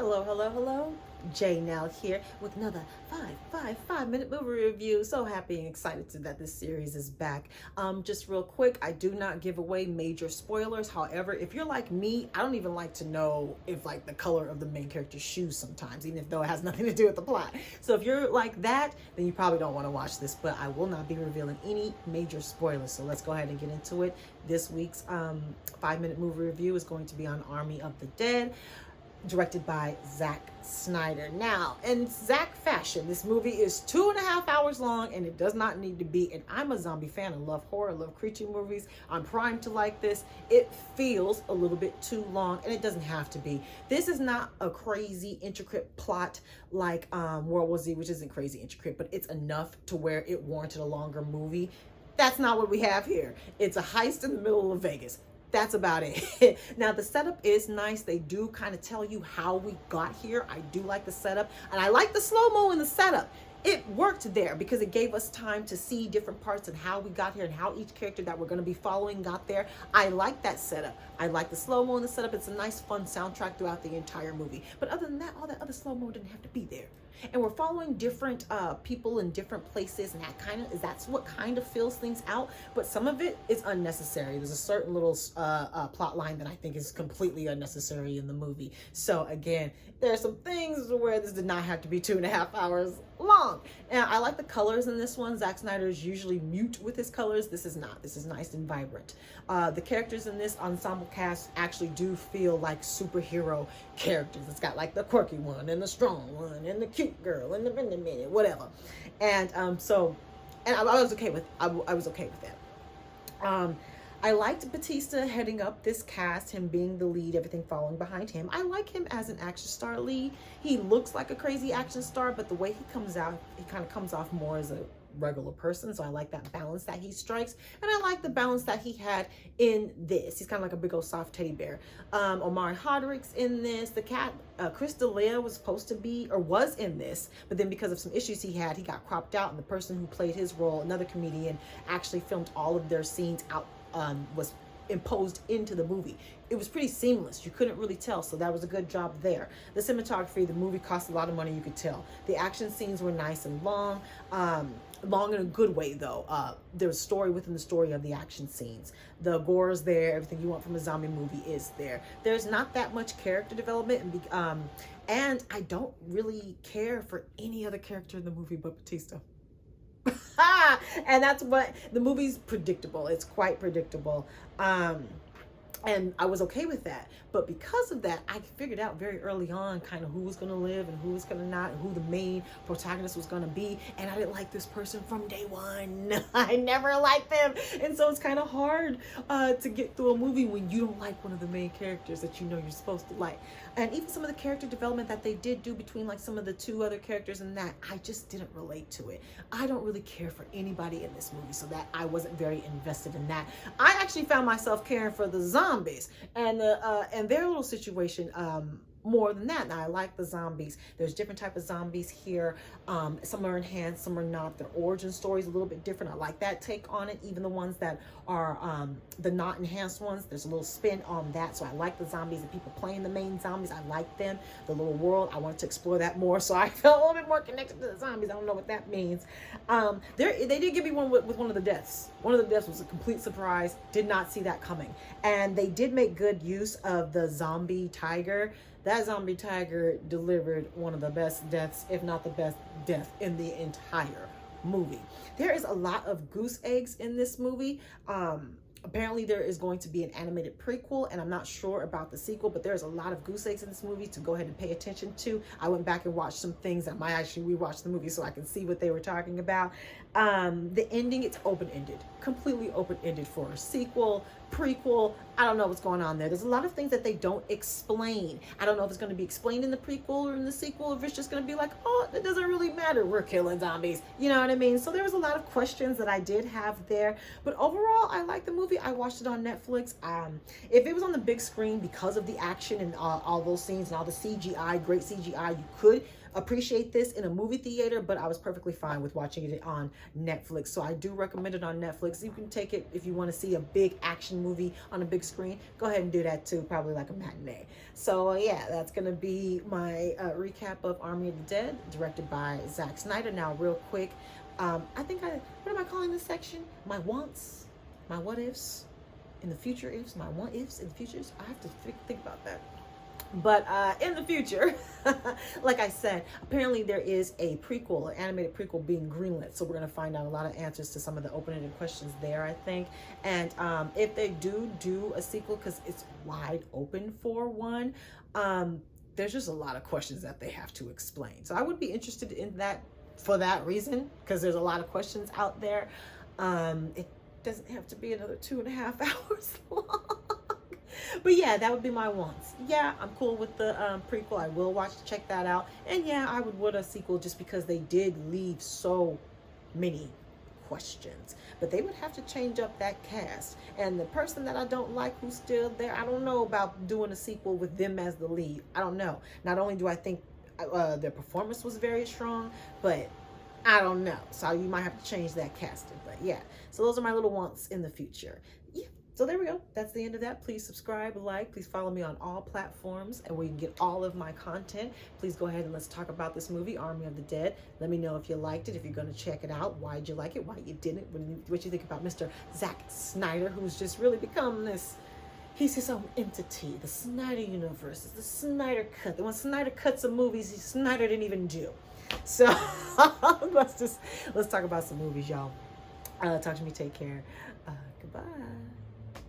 Hello, hello, hello. Jay Nell here with another 5 minute movie review. So happy and excited that this series is back. Just real quick, I do not give away major spoilers. However, if you're like me, I don't even like to know if like the color of the main character's shoes sometimes, even if though it has nothing to do with the plot. So if you're like that, then you probably don't want to watch this, but I will not be revealing any major spoilers. So let's go ahead and get into it. This week's 5 minute movie review is going to be on Army of the Dead, directed by Zack Snyder. Now, in Zack fashion, this movie is 2.5 hours long, and it does not need to be. And I'm a zombie fan. I love horror, I love creature movies. I'm primed to like this. It feels a little bit too long, and it doesn't have to be. This is not a crazy, intricate plot like World War Z, which isn't crazy intricate, but it's enough to where it warranted a longer movie. That's not what we have here. It's a heist in the middle of Vegas. That's about it. Now, the setup is nice. They do kind of tell you how we got here. I do like the setup, and I like the slow-mo in the setup. It worked there because it gave us time to see different parts and how we got here and how each character that we're going to be following got there. I like that setup. I like the slow-mo in the setup. It's a nice, fun soundtrack throughout the entire movie. But other than that, all that other slow-mo didn't have to be there. And we're following different people in different places, and that's what kind of fills things out. But some of it is unnecessary. There's a certain little plot line that I think is completely unnecessary in the movie. So again, there are some things where this did not have to be 2.5 hours long. And I like the colors in this one. Zack Snyder is usually mute with his colors. This is not. This is nice and vibrant. The characters in this ensemble cast actually do feel like superhero characters. It's got like the quirky one and the strong one and the cute girl and the minute, whatever. And I was okay with I was okay with that. I liked Bautista heading up this cast, him being the lead, everything following behind him. I like him as an action star lead. He looks like a crazy action star, but the way he comes out, he kind of comes off more as a regular person. So I like that balance that he strikes, and I like the balance that he had in this. He's kind of like a big old soft teddy bear. Omari Hardwick's in this. The cat Chris D'Elia was supposed to be, or was in this, but then because of some issues he had, he got cropped out, and the person who played his role, another comedian, actually filmed all of their scenes out, was imposed into the movie. It was pretty seamless. You couldn't really tell, so that was a good job there. The cinematography, the movie cost a lot of money, you could tell. The action scenes were nice and long. Long in a good way, though. There was story within the story of the action scenes. The gore is there. Everything you want from a zombie movie is there. There's not that much character development, and I don't really care for any other character in the movie but Bautista. And that's what the movie's predictable. It's quite predictable. And I was okay with that. But because of that, I figured out very early on kind of who was going to live and who was going to not, and who the main protagonist was going to be. And I didn't like this person from day one. I never liked them. And so it's kind of hard to get through a movie when you don't like one of the main characters that you know you're supposed to like. And even some of the character development that they did do between like some of the two other characters and that, I just didn't relate to it. I don't really care for anybody in this movie, so that I wasn't very invested in that. I actually found myself caring for the zombies and their little situation more than that. Now, I like the zombies. There's different type of zombies here. Some are enhanced, some are not. Their origin story is a little bit different. I like that take on it. Even the ones that are the not enhanced ones, there's a little spin on that. So I like the zombies and people playing the main zombies. I like them. The little world, I wanted to explore that more. So I felt a little bit more connected to the zombies. I don't know what that means. They did give me one with one of the deaths. One of the deaths was a complete surprise. Did not see that coming. And they did make good use of the zombie tiger. That zombie tiger delivered one of the best deaths, if not the best death in the entire movie. There is a lot of goose eggs in this movie. Apparently there is going to be an animated prequel, and I'm not sure about the sequel, but there's a lot of goose eggs in this movie to go ahead and pay attention to. I went back and watched some things. I might actually rewatch the movie so I can see what they were talking about. The ending, it's open-ended, completely open-ended for a sequel, prequel. I don't know what's going on there. There's a lot of things that they don't explain. I don't know if it's going to be explained in the prequel or in the sequel, or if it's just going to be like, oh, it doesn't really matter, we're killing zombies. You know what I mean? So there was a lot of questions that I did have there. But overall, I like the movie. I watched it on Netflix. If it was on the big screen, because of the action and all those scenes and all the CGI, great CGI, you could appreciate this in a movie theater, but I was perfectly fine with watching it on Netflix. So I do recommend it on Netflix. You can take it if you want to see a big action movie on a big screen. Go ahead and do that too, probably like a matinee. So yeah, that's gonna be my recap of Army of the Dead, directed by Zack Snyder. Now, real quick, what am I calling this section? My wants, my what ifs in the future ifs, my want ifs in the futures. I have to think about that. But in the future, like I said, apparently there is a prequel, an animated prequel being greenlit. So we're going to find out a lot of answers to some of the open-ended questions there, I think. And if they do a sequel, because it's wide open for one, there's just a lot of questions that they have to explain. So I would be interested in that for that reason, because there's a lot of questions out there. It doesn't have to be another 2.5 hours long. But yeah, that would be my wants. Yeah, I'm cool with the prequel. I will check that out. And yeah, I would a sequel just because they did leave so many questions. But they would have to change up that cast. And the person that I don't like who's still there, I don't know about doing a sequel with them as the lead. I don't know. Not only do I think their performance was very strong, but I don't know. So you might have to change that casting. But yeah, so those are my little wants in the future. Yeah. So there we go. That's the end of that. Please subscribe, like, please follow me on all platforms and where you can get all of my content. Please go ahead and let's talk about this movie, Army of the Dead. Let me know if you liked it, if you're going to check it out, why'd you like it, why you didn't, what you think about Mr. Zack Snyder, who's just really become this, he's his own entity, the Snyder universe, the Snyder cut. When Snyder cuts some movies, Snyder didn't even do. So let's talk about some movies, y'all. Talk to me, take care. Goodbye.